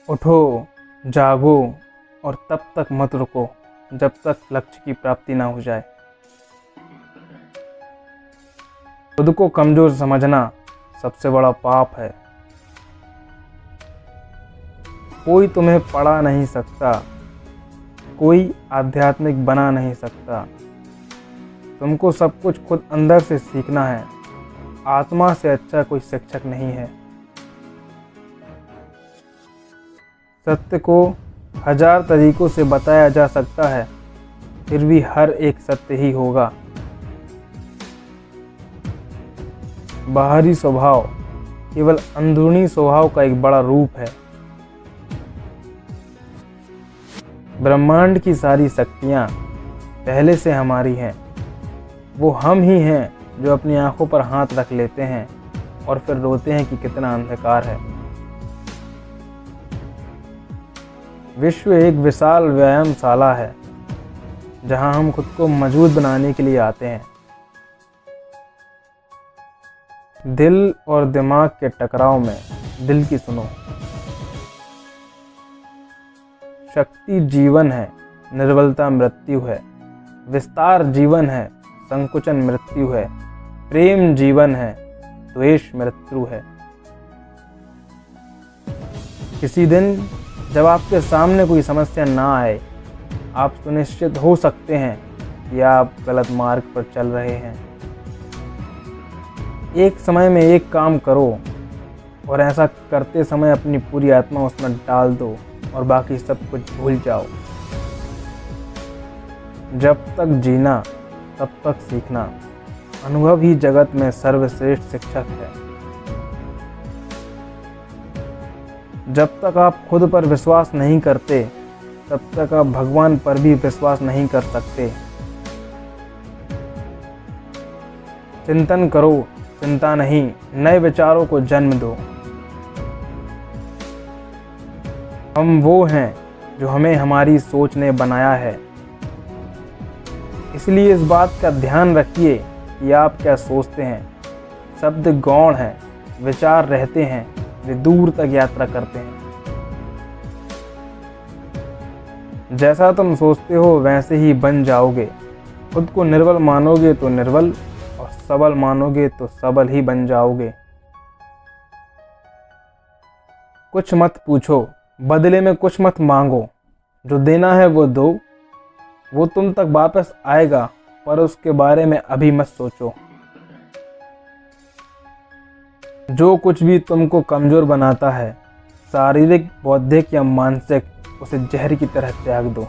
उठो, जागो और तब तक मत रुको जब तक लक्ष्य की प्राप्ति ना हो जाए। खुद को कमजोर समझना सबसे बड़ा पाप है। कोई तुम्हें पढ़ा नहीं सकता, कोई आध्यात्मिक बना नहीं सकता। तुमको सब कुछ खुद अंदर से सीखना है। आत्मा से अच्छा कोई शिक्षक नहीं है। सत्य को 1000 तरीकों से बताया जा सकता है, फिर भी हर एक सत्य ही होगा। बाहरी स्वभाव केवल अंदरूनी स्वभाव का एक बड़ा रूप है। ब्रह्मांड की सारी शक्तियाँ पहले से हमारी हैं। वो हम ही हैं जो अपनी आंखों पर हाथ रख लेते हैं और फिर रोते हैं कि कितना अंधकार है। विश्व एक विशाल व्यायामशाला है जहां हम खुद को मजबूत बनाने के लिए आते हैं। दिल और दिमाग के टकराव में दिल की सुनो। शक्ति जीवन है, निर्बलता मृत्यु है। विस्तार जीवन है, संकुचन मृत्यु है। प्रेम जीवन है, द्वेष मृत्यु है। किसी दिन जब आपके सामने कोई समस्या ना आए, आप सुनिश्चित हो सकते हैं कि आप गलत मार्ग पर चल रहे हैं। एक समय में एक काम करो और ऐसा करते समय अपनी पूरी आत्मा उसमें डाल दो और बाकी सब कुछ भूल जाओ। जब तक जीना तब तक सीखना। अनुभव ही जगत में सर्वश्रेष्ठ शिक्षक है। जब तक आप खुद पर विश्वास नहीं करते, तब तक आप भगवान पर भी विश्वास नहीं कर सकते। चिंतन करो, चिंता नहीं, नए विचारों को जन्म दो। हम वो हैं जो हमें हमारी सोच ने बनाया है। इसलिए इस बात का ध्यान रखिए कि आप क्या सोचते हैं। शब्द गौण हैं, विचार रहते हैं, वे दूर तक यात्रा करते हैं। जैसा तुम सोचते हो वैसे ही बन जाओगे। खुद को निर्बल मानोगे तो निर्बल और सबल मानोगे तो सबल ही बन जाओगे। कुछ मत पूछो, बदले में कुछ मत मांगो। जो देना है वो दो, वो तुम तक वापस आएगा, पर उसके बारे में अभी मत सोचो। जो कुछ भी तुमको कमजोर बनाता है, शारीरिक, बौद्धिक या मानसिक, उसे जहर की तरह त्याग दो।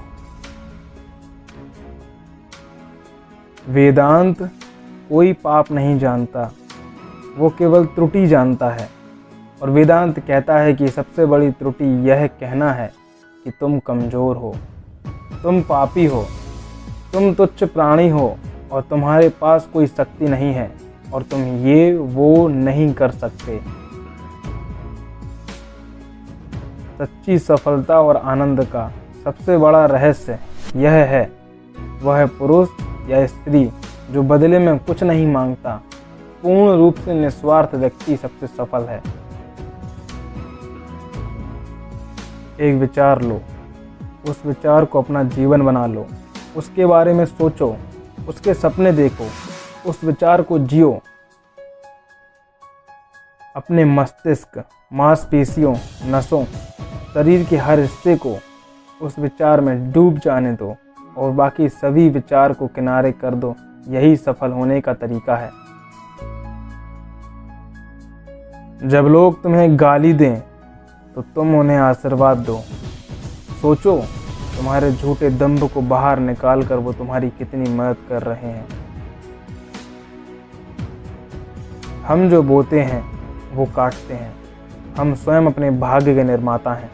वेदांत कोई पाप नहीं जानता, वो केवल त्रुटि जानता है। और वेदांत कहता है कि सबसे बड़ी त्रुटि यह कहना है कि तुम कमजोर हो, तुम पापी हो, तुम तुच्छ प्राणी हो और तुम्हारे पास कोई शक्ति नहीं है और तुम ये वो नहीं कर सकते। सच्ची सफलता और आनंद का सबसे बड़ा रहस्य यह है, वह पुरुष या स्त्री जो बदले में कुछ नहीं मांगता। पूर्ण रूप से निस्वार्थ व्यक्ति सबसे सफल है। एक विचार लो, उस विचार को अपना जीवन बना लो। उसके बारे में सोचो, उसके सपने देखो, उस विचार को जियो। अपने मस्तिष्क, मांसपेशियों, नसों, शरीर के हर हिस्से को उस विचार में डूब जाने दो और बाकी सभी विचार को किनारे कर दो। यही सफल होने का तरीका है। जब लोग तुम्हें गाली दें तो तुम उन्हें आशीर्वाद दो। सोचो, तुम्हारे झूठे दंभ को बाहर निकाल कर वो तुम्हारी कितनी मदद कर रहे हैं। हम जो बोते हैं वो काटते हैं। हम स्वयं अपने भाग्य के निर्माता हैं।